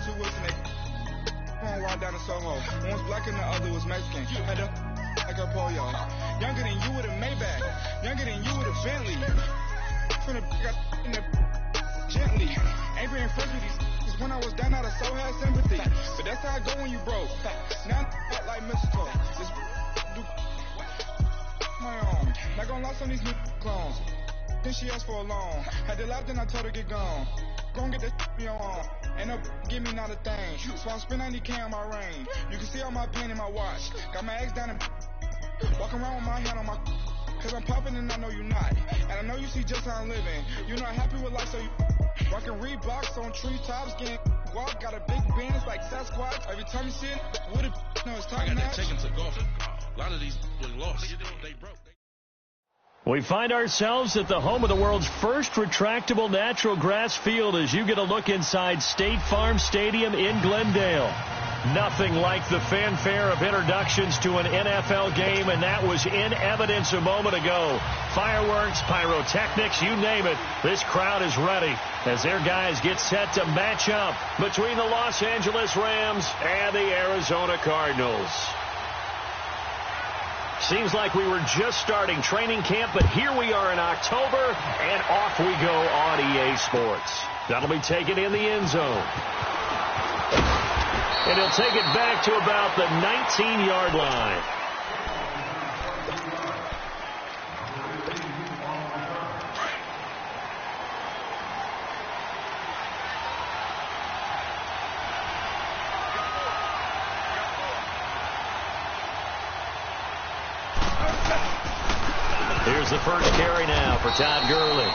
two was and they ride down the Soho. One was black and the other was Mexican. Had a like her polio. Younger than you with a Maybach. Younger than you with a Bentley. From the got in the gently. Ain't being friends with these. Cause when I was down, I so had sympathy. But that's how I go when you broke. Now I'm like mistletoe. This do my own. Not gonna lie on these new clones. Then she asked for a loan. Had to laugh, then I told her get gone. Gon' get that me on. Ain't no give me not a thing. So I spend 90K on my range. You can see all my pain in my watch. Got my ex down and walking around with my hand on my. Cause I'm popping and I know you not. And I know you see just how I'm living. You're not happy with life, so you rockin' Reeboks on treetops, getting guap. Got a big band, it's like Sasquatch. Every time you see it, with it, no, it's time. I got that taken to golf. A lot of these were lost. They broke. We find ourselves at the home of the world's first retractable natural grass field as you get a look inside State Farm Stadium in Glendale. Nothing like the fanfare of introductions to an NFL game, and that was in evidence a moment ago. Fireworks, pyrotechnics, you name it. This crowd is ready as their guys get set to match up between the Los Angeles Rams and the Arizona Cardinals. Seems like we were just starting training camp, but here we are in October, and off we go on EA Sports. That'll be taken in the end zone. And he'll take it back to about the 19-yard line. Here's the first carry now for Todd Gurley.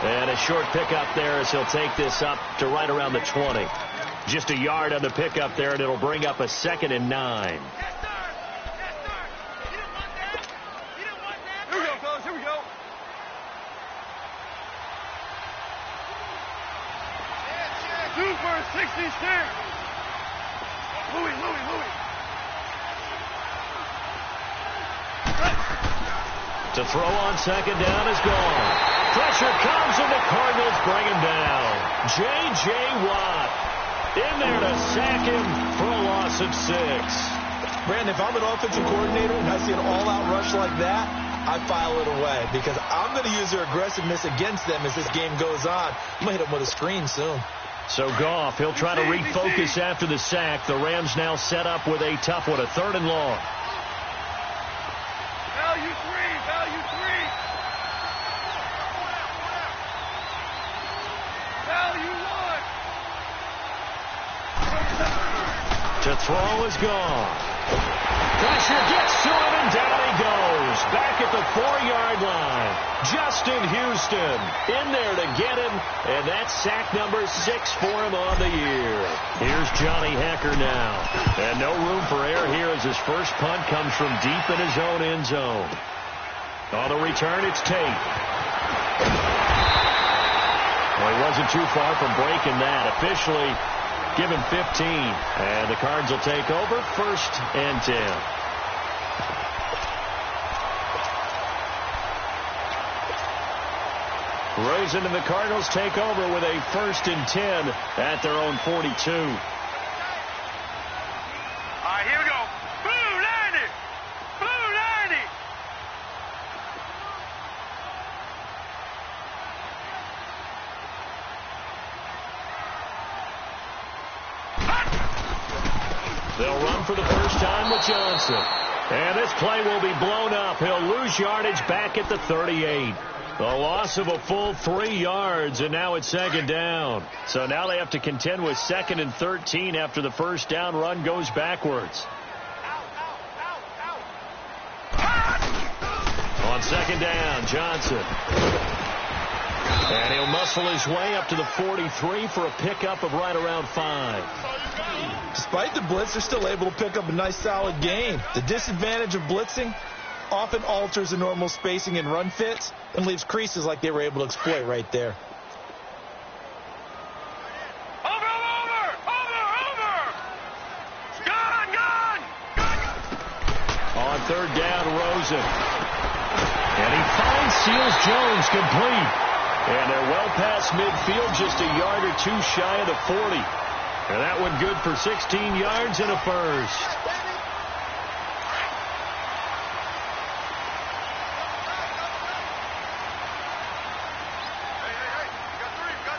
And a short pickup there as he'll take this up to right around the 20. Just a yard on the pickup there, and it'll bring up a 2nd and 9. Here we go, fellas. Here we go. Two for 66. Louis. To throw on 2nd down is gone. Pressure comes, and the Cardinals bring him down. J.J. Watt in there to sack him for a loss of 6. Brandon, if I'm an offensive coordinator and I see an all-out rush like that, I file it away because I'm going to use their aggressiveness against them as this game goes on. I'm going to hit them with a screen soon. So Goff, he'll try to refocus after the sack. The Rams now set up with a tough one, a 3rd and long. Value 3. Value 1. To throw is gone. Pressure gets to him, and down he goes. Back at the 4-yard line. Justin Houston in there to get him, and that's sack number 6 for him on the year. Here's Johnny Hecker now. And no room for error here as his first punt comes from deep in his own end zone. On the return, it's Tate. Well, he wasn't too far from breaking that. Officially, give him 15. And the Cards will take over 1st and 10. Rosen and the Cardinals take over with a 1st and 10 at their own 42. All right, here we go. Blue 90. Blue 90. They'll run for the first time with Johnson. And this play will be blown up. He'll lose yardage back at the 38. The loss of a full 3 yards, and now it's 2nd down. So now they have to contend with 2nd and 13 after the first down run goes backwards. On 2nd down, Johnson. And he'll muscle his way up to the 43 for a pickup of right around 5. Despite the blitz, they're still able to pick up a nice, solid gain. The disadvantage of blitzing often alters the normal spacing and run fits and leaves creases like they were able to exploit right there. Over! Gone! On 3rd down, Rosen. And he finds Seals Jones complete. And they're well past midfield, just a yard or two shy of the 40. And that one good for 16 yards and a first.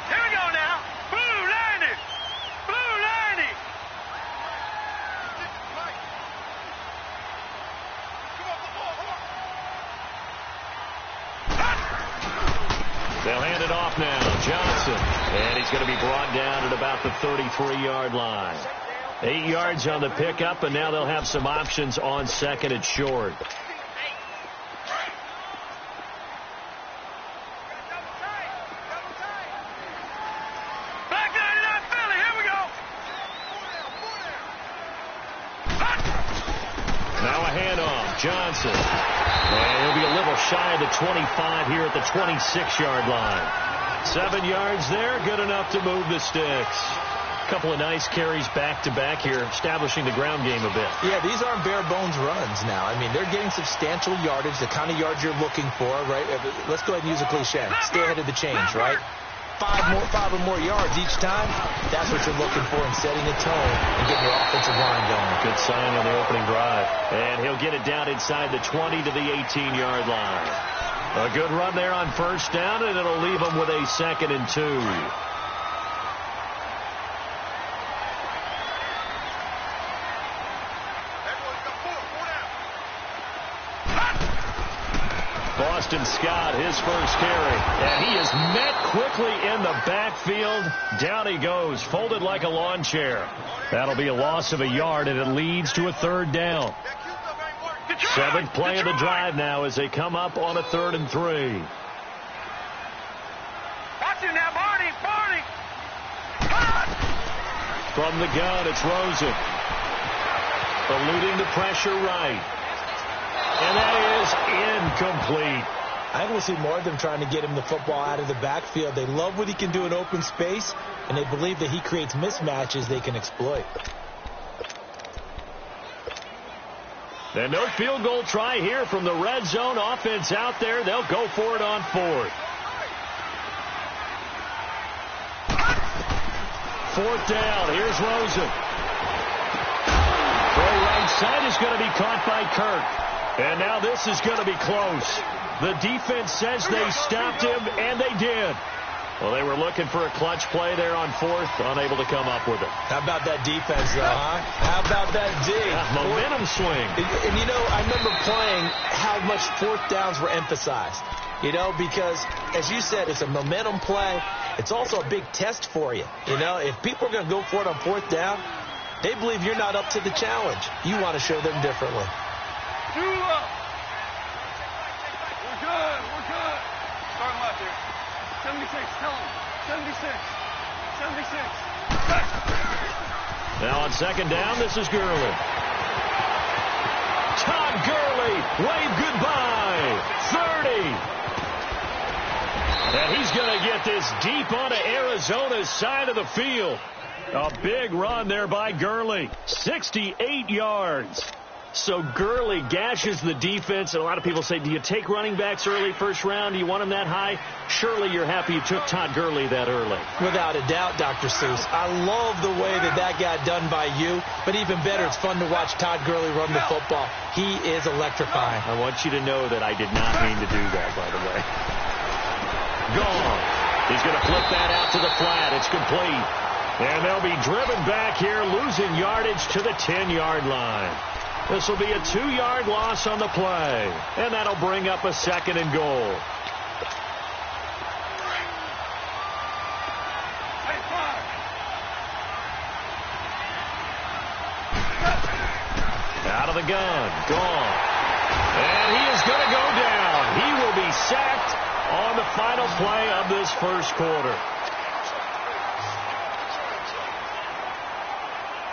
Here we go now. Blue 90. Blue 90. They'll hand it off now. Johnson. And he's going to be brought down at about the 33-yard line. 8 yards on the pickup, and now they'll have some options on second and short. Back 99 Philly. Here we go. Now a handoff. Johnson. And he'll be a little shy of the 25 here at the 26-yard line. 7 yards there, good enough to move the sticks. A couple of nice carries back-to-back here, establishing the ground game a bit. Yeah, these aren't bare-bones runs now. I mean, they're getting substantial yardage, the kind of yards you're looking for, right? Let's go ahead and use a cliche. Stay ahead of the change, right? Five or more yards each time, that's what you're looking for in setting a tone and getting your offensive line going. Good sign on the opening drive. And he'll get it down inside the 20 to the 18-yard line. A good run there on first down, and it'll leave them with a 2nd and 2. Boston Scott, his first carry. And he is met quickly in the backfield. Down he goes, folded like a lawn chair. That'll be a loss of a yard, and it leads to a 3rd down. 7th play of the drive now as they come up on a 3rd and 3. Watch him now, Barney. Barney. From the gun, it's Rosen. Eluding the pressure right. And that is incomplete. I think we'll see more of them trying to get him the football out of the backfield. They love what he can do in open space, and they believe that he creates mismatches they can exploit. And no field goal try here from the red zone. Offense out there. They'll go for it on 4th. 4th down. Here's Rosen. Throw right side is going to be caught by Kirk. And now this is going to be close. The defense says they stopped him, and they did. Well, they were looking for a clutch play there on 4th, unable to come up with it. How about that defense, though, huh? How about that D? Momentum swing. And, you know, I remember playing how much 4th downs were emphasized. You know, because, as you said, it's a momentum play. It's also a big test for you. You know, if people are going to go for it on 4th down, they believe you're not up to the challenge. You want to show them differently. We're good. We're good. Starting left here. 76. Tell him. 76. 76. Now on 2nd down, this is Gurley. Todd Gurley, wave goodbye. 30. And he's going to get this deep onto Arizona's side of the field. A big run there by Gurley. 68 yards. So Gurley gashes the defense, and a lot of people say, do you take running backs early first round? Do you want them that high? Surely you're happy you took Todd Gurley that early. Without a doubt, Dr. Seuss. I love the way that got done by you, but even better, it's fun to watch Todd Gurley run the football. He is electrifying. I want you to know that I did not mean to do that, by the way. Gone. He's going to flip that out to the flat. It's complete. And they'll be driven back here, losing yardage to the 10-yard line. This will be a 2-yard loss on the play, and that'll bring up a 2nd and goal. Out of the gun, gone. And he is going to go down. He will be sacked on the final play of this first quarter.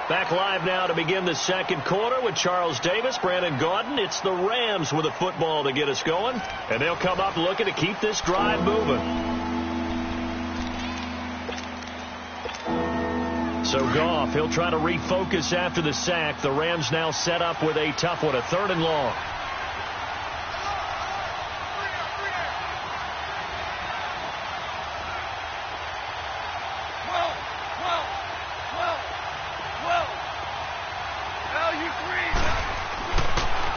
Back live now to begin the second quarter with Charles Davis, Brandon Gaudin. It's the Rams with a football to get us going, and they'll come up looking to keep this drive moving. So Goff, he'll try to refocus after the sack. The Rams now set up with a tough one, a 3rd and long.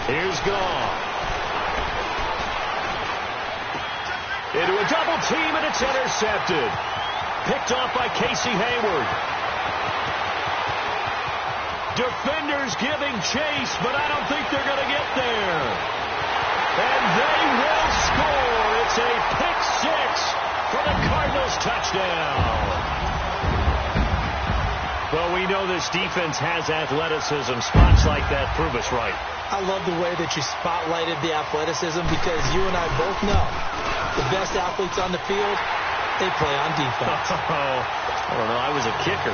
Here's Goff. Into a double team, and it's intercepted. Picked off by Casey Hayward. Defenders giving chase, but I don't think they're going to get there. And they will score. It's a pick six for the Cardinals touchdown. Well, we know this defense has athleticism. Spots like that prove us right. I love the way that you spotlighted the athleticism because you and I both know the best athletes on the field, they play on defense. I don't know. I was a kicker.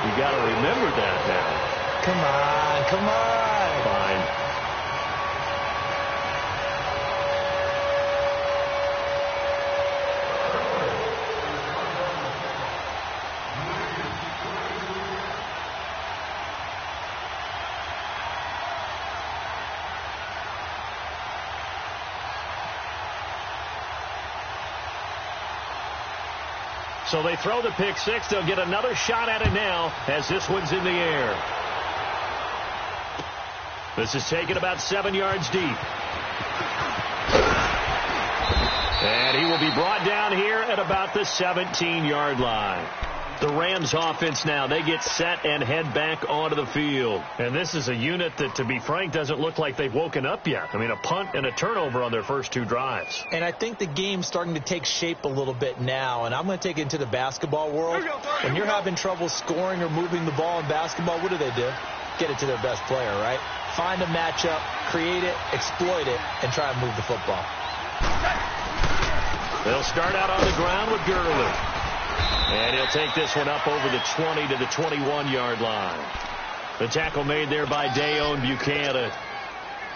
You got to remember that now. Come on, come on. Fine. So they throw the pick six. They'll get another shot at it now as this one's in the air. This is taken about 7 yards deep. And he will be brought down here at about the 17-yard line. The Rams offense now, they get set and head back onto the field. And this is a unit that, to be frank, doesn't look like they've woken up yet. I mean, a punt and a turnover on their first 2 drives. And I think the game's starting to take shape a little bit now. And I'm going to take it into the basketball world. When you're having trouble scoring or moving the ball in basketball, what do? Get it to their best player, right? Find a matchup, create it, exploit it, and try and move the football. They'll start out on the ground with GuRu. And he'll take this one up over the 20 to the 21-yard line. The tackle made there by Dayon Buchanan.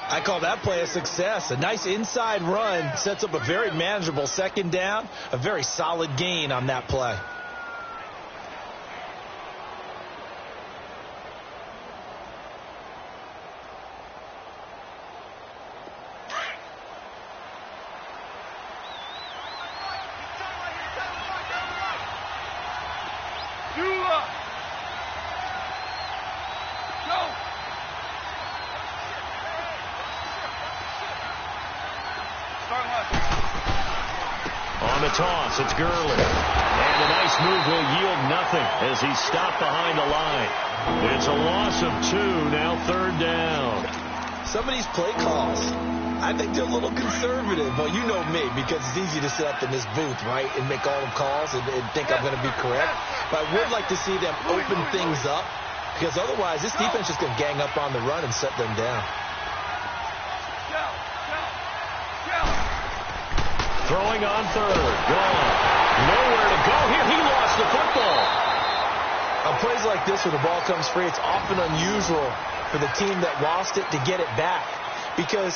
I call that play a success. A nice inside run sets up a very manageable second down. A very solid gain on that play. On the toss, it's Gurley. And a nice move will yield nothing as he's stopped behind the line. It's a loss of 2, now 3rd down. Some of these play calls, I think they're a little conservative. Well, you know me, because it's easy to sit up in this booth, right, and make all the calls and think I'm going to be correct. But I would like to see them open things up, because otherwise this defense is going to gang up on the run and shut them down. Throwing on 3rd. Gone. Nowhere to go here. He lost the football. On plays like this where the ball comes free, it's often unusual for the team that lost it to get it back. Because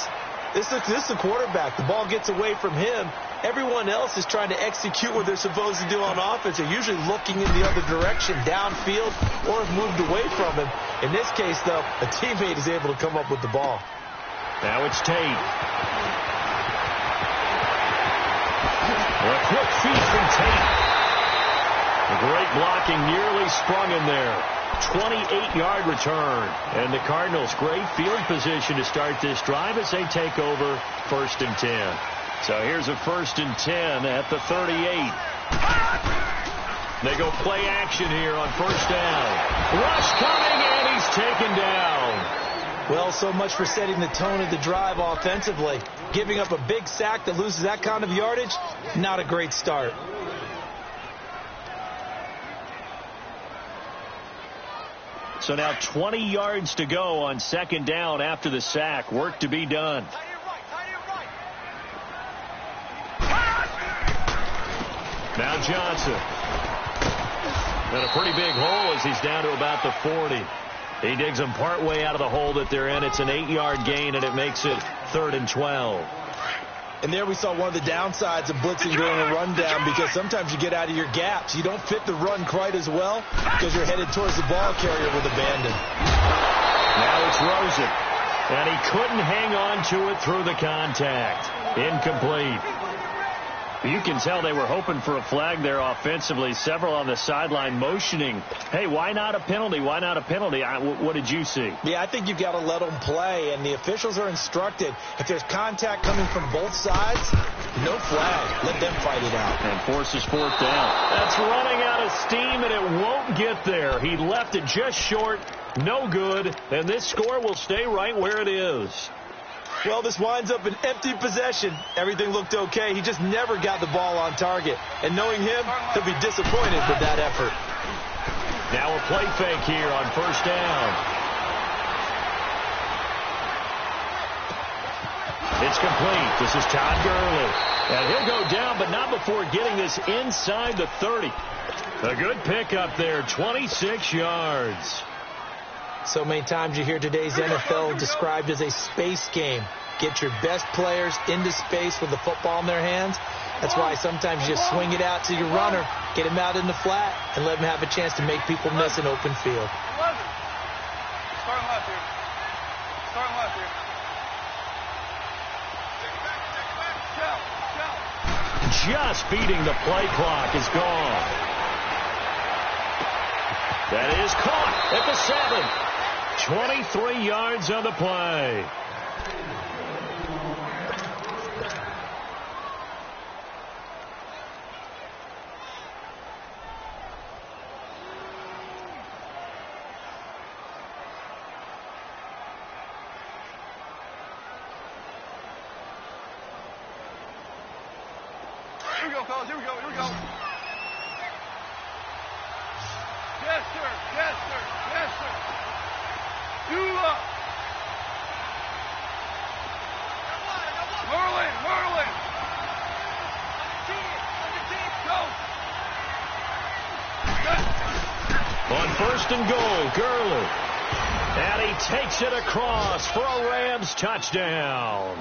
this is the quarterback. The ball gets away from him. Everyone else is trying to execute what they're supposed to do on offense. They're usually looking in the other direction, downfield, or have moved away from him. In this case, though, a teammate is able to come up with the ball. Now it's Tate. A quick feed from Tate. Great blocking, nearly sprung him there. 28-yard return. And the Cardinals, great field position to start this drive as they take over 1st and 10. So here's a 1st and 10 at the 38. They go play action here on 1st down. Rush coming, and he's taken down. Well, so much for setting the tone of the drive offensively. Giving up a big sack that loses that kind of yardage, not a great start. So now 20 yards to go on 2nd down after the sack. Work to be done. Now Johnson. And a pretty big hole as he's down to about the 40. He digs them partway out of the hole that they're in. It's an 8-yard gain, and it makes it 3rd and 12. And there we saw one of the downsides of blitzing during a rundown, because sometimes you get out of your gaps. You don't fit the run quite as well because you're headed towards the ball carrier with abandon. Now it's Rosen. And he couldn't hang on to it through the contact. Incomplete. You can tell they were hoping for a flag there offensively. Several on the sideline motioning, hey, why not a penalty? Why not a penalty? What did you see? Yeah, I think you've got to let them play, and the officials are instructed. If there's contact coming from both sides, no flag. Let them fight it out. And forces fourth down. That's running out of steam, and it won't get there. He left it just short. No good. And this score will stay right where it is. Well, this winds up an empty possession. Everything looked okay. He just never got the ball on target. And knowing him, he'll be disappointed with that effort. Now a play fake here on first down. It's complete. This is Todd Gurley. And he'll go down, but not before getting this inside the 30. A good pickup there, 26 yards. So many times you hear today's NFL described as a space game. Get your best players into space with the football in their hands. That's why sometimes you just swing it out to your runner, get him out in the flat, and let him have a chance to make people miss an open field. Starting left here. Starting left here. Just beating the play clock is gone. That is caught at the 7. 23 yards on the play. Here we go, fellas. Here we go. Here we go. Yes, sir. Yes, sir. Yes, sir. You up. Merlin. Merlin. Go. On first and goal, Gurley. And he takes it across for a Rams touchdown.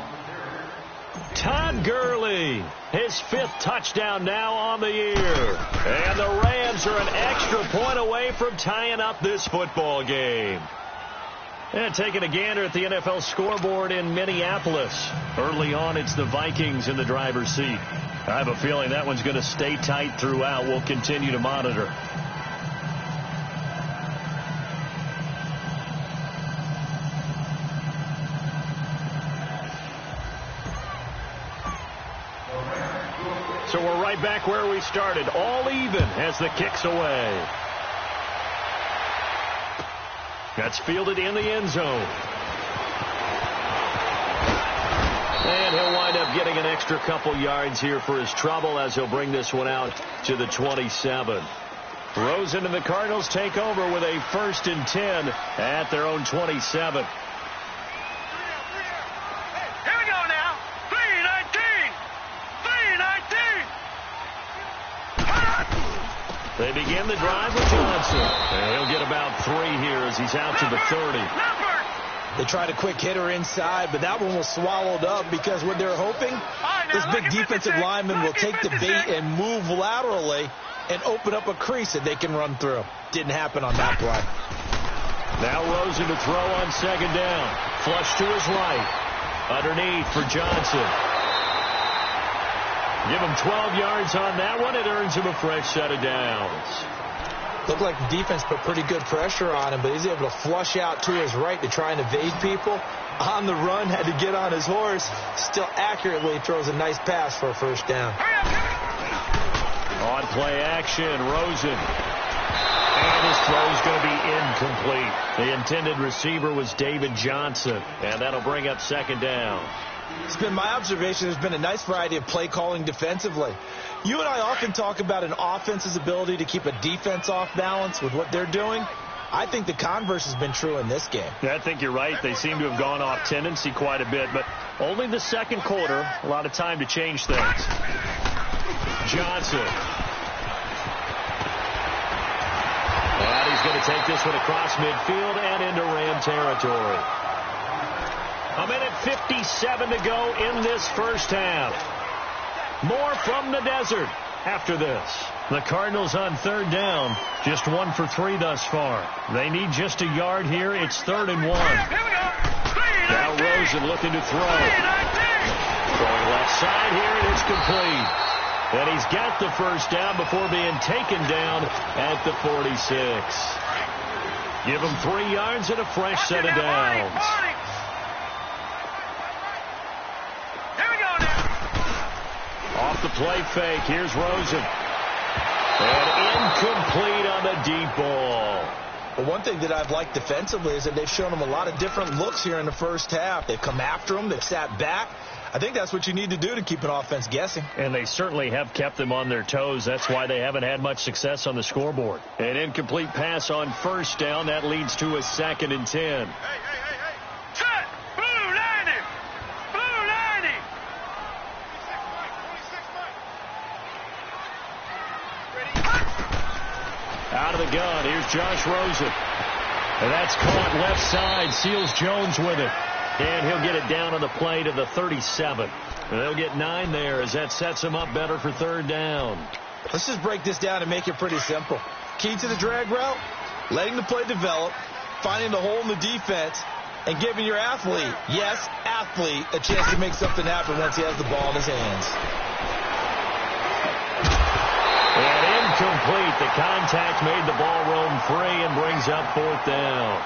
Todd Gurley, his 5th touchdown now on the year. And the Rams are an extra point away from tying up this football game. And taking a gander at the NFL scoreboard in Minneapolis. Early on, it's the Vikings in the driver's seat. I have a feeling that one's going to stay tight throughout. We'll continue to monitor. So we're right back where we started, all even as the kick's away. That's fielded in the end zone. And he'll wind up getting an extra couple yards here for his trouble as he'll bring this one out to the 27. Rosen and the Cardinals take over with a 1st and 10 at their own 27. They begin the drive with Johnson. And he'll get about 3 here as he's out to the 30. They tried a quick hitter inside, but that one was swallowed up because what they're hoping, this big defensive lineman will take the bait and move laterally and open up a crease that they can run through. Didn't happen on that play. Now Rosen to throw on 2nd down. Flush to his right. Underneath for Johnson. Give him 12 yards on that one. It earns him a fresh set of downs. Looked like the defense put pretty good pressure on him, but he's able to flush out to his right to try and evade people. On the run, had to get on his horse. Still accurately throws a nice pass for a 1st down. On play action, Rosen. And his throw's going to be incomplete. The intended receiver was David Johnson, and that'll bring up 2nd down. It's been my observation there's been a nice variety of play calling defensively. You and I often talk about an offense's ability to keep a defense off balance with what they're doing. I think the converse has been true in this game. I think you're right. They seem to have gone off tendency quite a bit, but only the 2nd quarter, a lot of time to change things. Johnson. And he's going to take this one across midfield and into Ram territory. A minute 57 to go in this 1st half. More from the desert after this. The Cardinals on 3rd down. Just 1 for 3 thus far. They need just a yard here. It's 3rd and 1. Now Rosen looking to throw. Throwing left side here, and it's complete. And he's got the first down before being taken down at the 46. Give him 3 yards and a fresh set of downs. Here we go now. Off the play fake, here's Rosen. And incomplete on the deep ball. Well, one thing that I've liked defensively is that they've shown him a lot of different looks here in the first half. They've come after him. They've sat back. I think that's what you need to do to keep an offense guessing. And they certainly have kept them on their toes. That's why they haven't had much success on the scoreboard. An incomplete pass on first down. That leads to a 2nd and 10. Set. Blue 90. Blue 90. Out of the gun. Here's Josh Rosen. And that's caught left side. Seals Jones with it. And he'll get it down on the play to the 37. And they'll get 9 there as that sets them up better for 3rd down. Let's just break this down and make it pretty simple. Key to the drag route, letting the play develop, finding the hole in the defense, and giving your athlete, yes, athlete, a chance to make something happen once he has the ball in his hands. And incomplete. The contact made the ball roam free and brings up 4th down.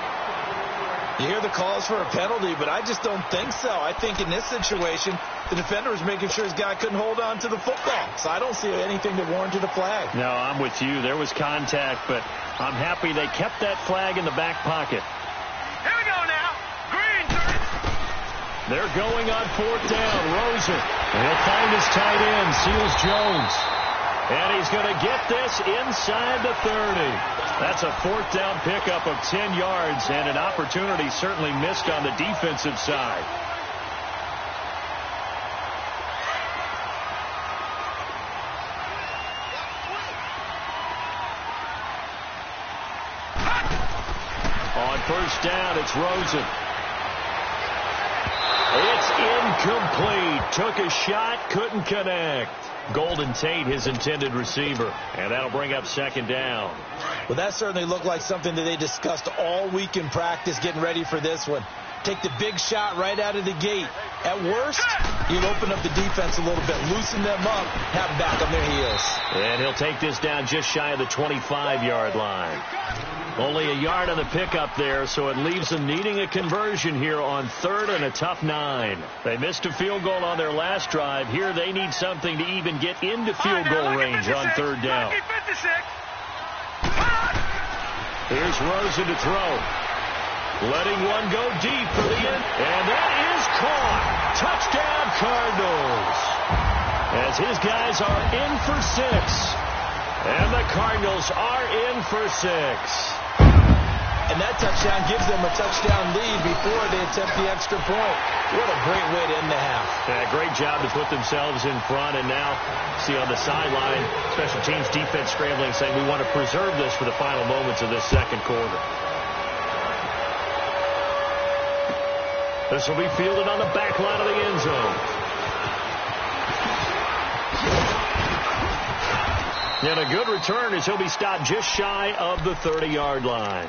You hear the calls for a penalty, but I just don't think so. I think in this situation, the defender was making sure his guy couldn't hold on to the football. So I don't see anything that warranted a flag. No, I'm with you. There was contact, but I'm happy they kept that flag in the back pocket. Here we go now. Green 30. They're going on 4th down. Rosen. And he'll find his tight end, Seals Jones. And he's going to get this inside the 30. That's a 4th down pickup of 10 yards and an opportunity certainly missed on the defensive side. On first down, it's Rosen. It's incomplete. Took a shot, couldn't connect. Golden Tate, his intended receiver. And that'll bring up 2nd down. Well, that certainly looked like something that they discussed all week in practice getting ready for this one. Take the big shot right out of the gate. At worst, you'll open up the defense a little bit, loosen them up, have them back on their heels. And he'll take this down just shy of the 25-yard line. Only a yard on the pickup there, so it leaves them needing a conversion here on 3rd and a tough 9. They missed a field goal on their last drive. Here they need something to even get into field goal range on 3rd down. Here's Rosen to throw. Letting one go deep for the end. And that is caught. Touchdown Cardinals. As his guys are in for 6. And the Cardinals are in for 6. And that touchdown gives them a touchdown lead before they attempt the extra point. What a great way to end the half. Yeah, great job to put themselves in front. And now, see on the sideline, special teams defense scrambling, saying we want to preserve this for the final moments of this 2nd quarter. This will be fielded on the back line of the end zone. And a good return as he'll be stopped just shy of the 30-yard line.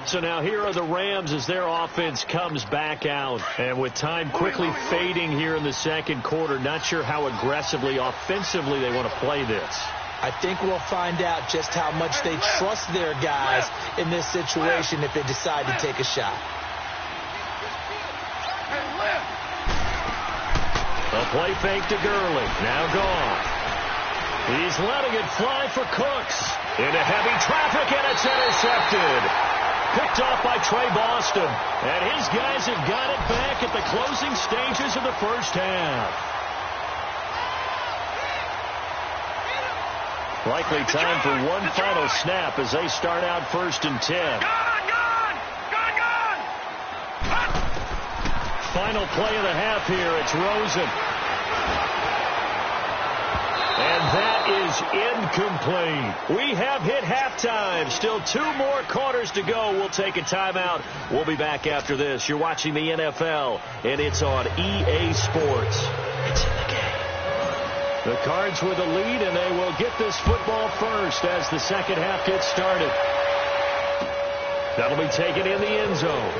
So now here are the Rams as their offense comes back out. And with time quickly fading here in the 2nd quarter, not sure how aggressively, offensively they want to play this. I think we'll find out just how much they trust their guys in this situation if they decide to take a shot. A play fake to Gurley. Now gone. He's letting it fly for Cooks. Into heavy traffic, and it's intercepted. Picked off by Trey Boston. And his guys have got it back at the closing stages of the first half. Likely time for one final snap as they start out 1st and 10. Final play of the half here. It's Rosen. And that is incomplete. We have hit halftime. Still 2 more quarters to go. We'll take a timeout. We'll be back after this. You're watching the NFL, and it's on EA Sports. It's in the game. The Cards with the lead, and they will get this football first as the 2nd half gets started. That'll be taken in the end zone.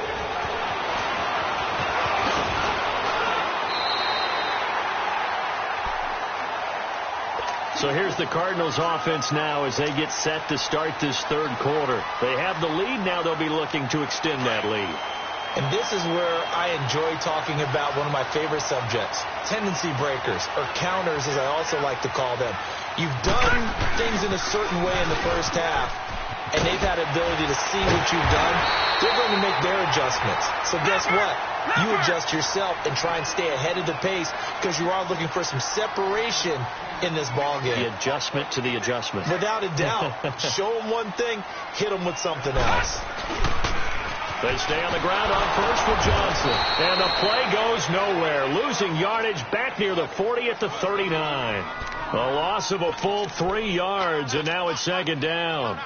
So here's the Cardinals offense now as they get set to start this third quarter. They have the lead now. They'll be looking to extend that lead. And this is where I enjoy talking about one of my favorite subjects, tendency breakers, or counters as I also like to call them. You've done things in a certain way in the first half, and they've had the ability to see what you've done. They're going to make their adjustments. So guess what? You adjust yourself and try and stay ahead of the pace because you are looking for some separation in this ball game. The adjustment to the adjustment. Without a doubt. Show them one thing, hit them with something else. They stay on the ground on first for Johnson. And the play goes nowhere. Losing yardage back near the 40 at the 39. A loss of a full 3 yards, and now it's second down.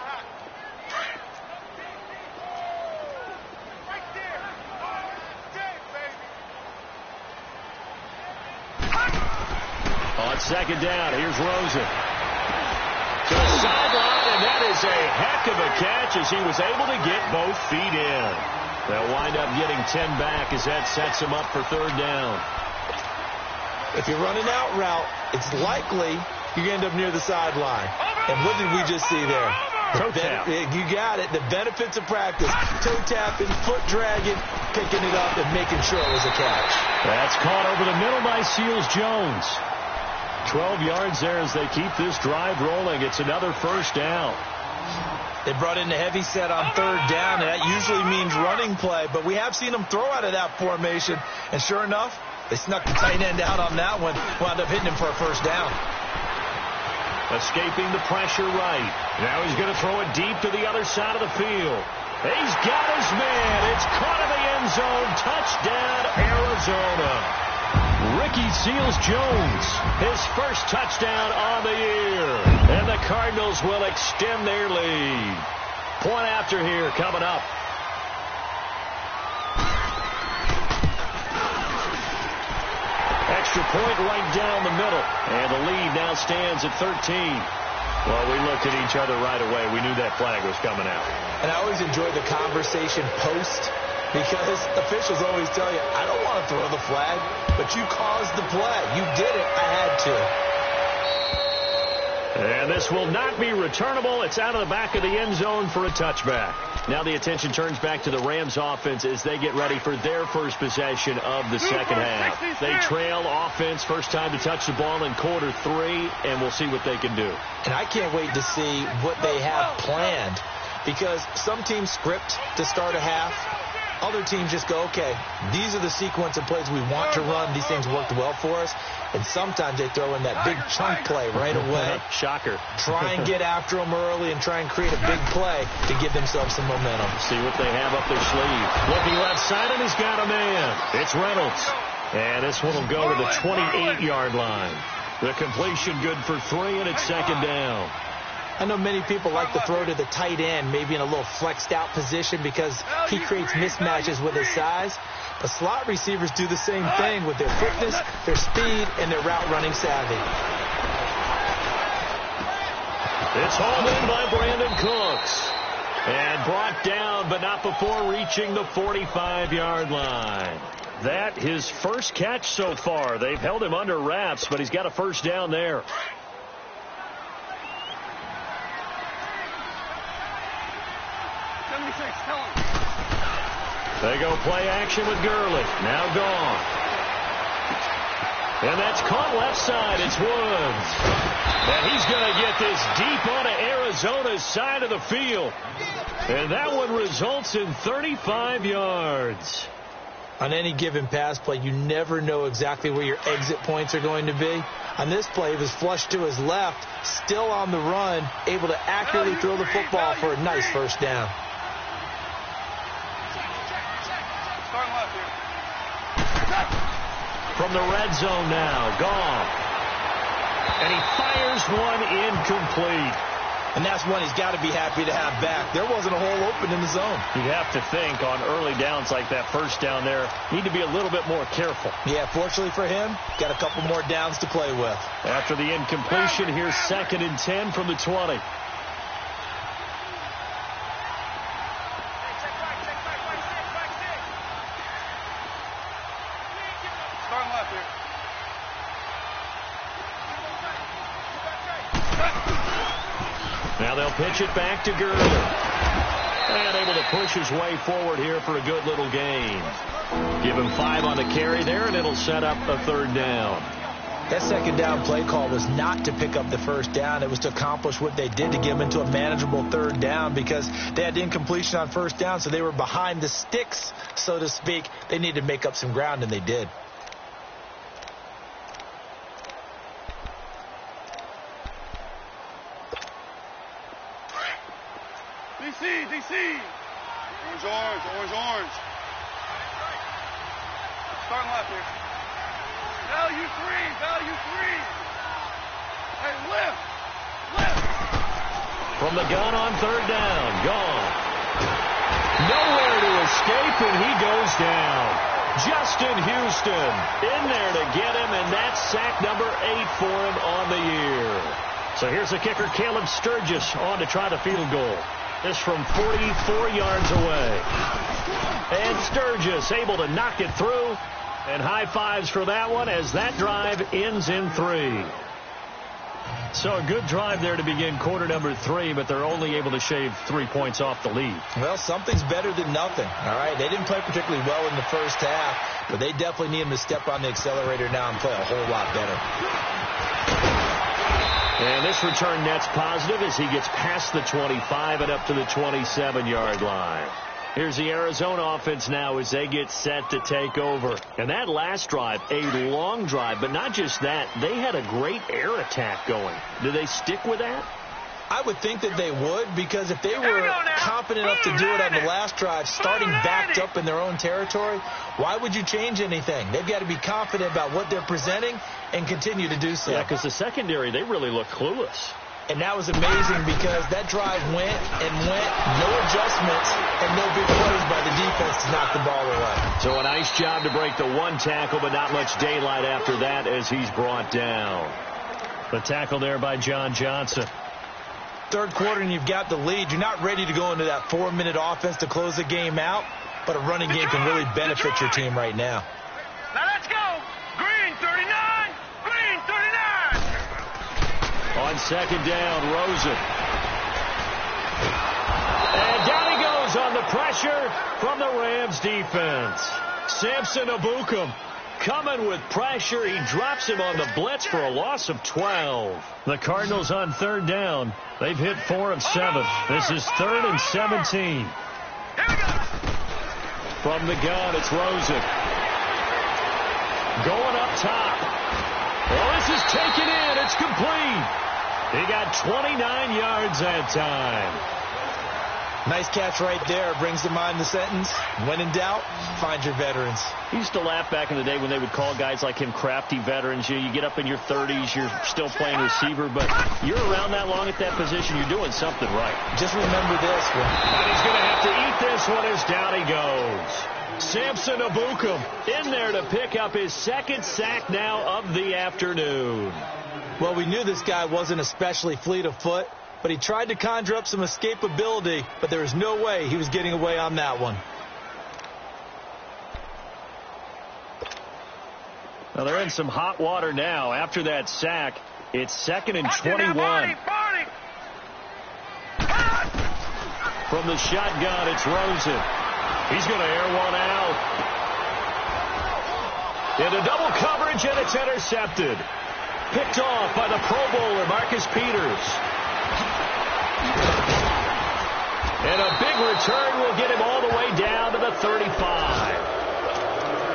On second down, here's Rosen. To the sideline, and that is a heck of a catch as he was able to get both feet in. They'll wind up getting 10 back as that sets him up for third down. If you're running out route, it's likely you end up near the sideline. And what did we just see there? Toe tap. You got it. The benefits of practice. Toe tapping, foot dragging, picking it up, and making sure it was a catch. That's caught over the middle by Seals-Jones. 12 yards there as they keep this drive rolling. It's another first down. They brought in the heavy set on third down, and that usually means running play. But we have seen them throw out of that formation. And sure enough, they snuck the tight end out on that one. Wound up hitting him for a first down. Escaping the pressure right. Now he's going to throw it deep to the other side of the field. He's got his man. It's caught in the end zone. Touchdown, Arizona. Ricky Seals-Jones, his first touchdown on the year. And the Cardinals will extend their lead. Point after here coming up. Extra point right down the middle. And the lead now stands at 13. Well, we looked at each other right away. We knew that flag was coming out. And I always enjoy the conversation post because officials always tell you, I don't want to throw the flag, but you caused the play. You did it. I had to. And this will not be returnable. It's out of the back of the end zone for a touchback. Now the attention turns back to the Rams offense as they get ready for their first possession of the second half. They trail offense, first time to touch the ball in quarter 3, and we'll see what they can do. And I can't wait to see what they have planned because some teams script to start a half. Other teams just go, okay, these are the sequence of plays we want to run. These things worked well for us. And sometimes they throw in that big chunk play right away. Shocker. Try and get after them early and try and create a big play to give themselves some momentum. See what they have up their sleeve. Looking left side, and he's got a man. It's Reynolds. And this one will go to the 28-yard line. The completion good for 3, and it's second down. I know many people like to throw to the tight end, maybe in a little flexed out position because he creates mismatches with his size. But slot receivers do the same thing with their quickness, their speed, and their route running savvy. It's hauled in by Brandon Cooks. And brought down, but not before reaching the 45-yard line. That his first catch so far. They've held him under wraps, but he's got a first down there. They go play action with Gurley. Now gone. And that's caught left side. It's Woods. And he's going to get this deep onto Arizona's side of the field. And that one results in 35 yards. On any given pass play, you never know exactly where your exit points are going to be. On this play, he was flushed to his left, still on the run, able to accurately throw the football for a nice first down. From the red zone now, gone. And he fires one incomplete. And that's one he's got to be happy to have back. There wasn't a hole open in the zone. You have to think on early downs like that first down there, need to be a little bit more careful. Yeah, fortunately for him, got a couple more downs to play with. After the incompletion, here's 2nd and 10 from the 20. they'll pitch it back to GuRu. And able to push his way forward here for a good little gain. Give him 5 on the carry there, and it'll set up a 3rd down. That 2nd down play call was not to pick up the 1st down. It was to accomplish what they did, to get them into a manageable 3rd down, because they had incompletion on 1st down, so they were behind the sticks, so to speak. They needed to make up some ground, and they did. DC! Orange. Starting left here. Value three. Hey, lift. From the gun on 3rd down, gone. Nowhere to escape, and he goes down. Justin Houston in there to get him, and that's sack number 8 for him on the year. So here's the kicker, Caleb Sturgis, on to try the field goal. This from 44 yards away. And Sturgis able to knock it through. And high fives for that one as that drive ends in 3. So a good drive there to begin quarter number 3, but they're only able to shave 3 points off the lead. Well, something's better than nothing, all right? They didn't play particularly well in the 1st half, but they definitely need him to step on the accelerator now and play a whole lot better. And this return net's positive as he gets past the 25 and up to the 27-yard line. Here's the Arizona offense now as they get set to take over. And that last drive, a long drive, but not just that. They had a great air attack going. Do they stick with that? I would think that they would, because if they were confident enough to do it on the last drive, starting backed up in their own territory, why would you change anything? They've got to be confident about what they're presenting and continue to do so. Yeah, because the secondary, they really look clueless. And that was amazing because that drive went, no adjustments, and no big plays by the defense to knock the ball away. So a nice job to break the 1 tackle, but not much daylight after that as he's brought down. The tackle there by John Johnson. 3rd quarter and you've got the lead. You're not ready to go into that 4-minute offense to close the game out, but a running game can really benefit your team right now. Now let's go. Green 39. On 2nd down, Rosen. And down he goes on the pressure from the Rams defense. Samson Abukum coming with pressure. He drops him on the blitz for a loss of 12. The Cardinals on 3rd down. They've hit 4 of 7. This is 3rd and 17. From the gun, it's Rosen. Going up top. Well, this is taken in. It's complete. He got 29 yards that time. Nice catch right there. Brings to mind the sentence, when in doubt, find your veterans. He used to laugh back in the day when they would call guys like him crafty veterans. You get up in your 30s, you're still playing receiver, but you're around that long at that position, you're doing something right. Just remember this one. And he's going to have to eat this one as down he goes. Samson Abukum in there to pick up his 2nd sack now of the afternoon. Well, we knew this guy wasn't especially fleet of foot, but he tried to conjure up some escapability, but there was no way he was getting away on that one. Well, they're in some hot water now. After that sack, it's 2nd and 21. From the shotgun, it's Rosen. He's going to air one out. Into double coverage, and it's intercepted. Picked off by the Pro Bowler, Marcus Peters. And a big return will get him all the way down to the 35.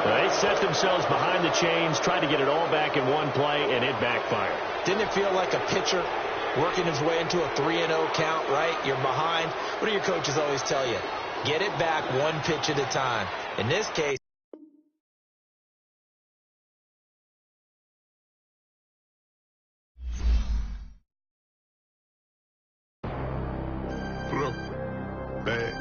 They set themselves behind the chains, tried to get it all back in one play, and it backfired. Didn't it feel like a pitcher working his way into a 3-0 count, right? You're behind. What do your coaches always tell you? Get it back 1 pitch at a time. In this case, Bad.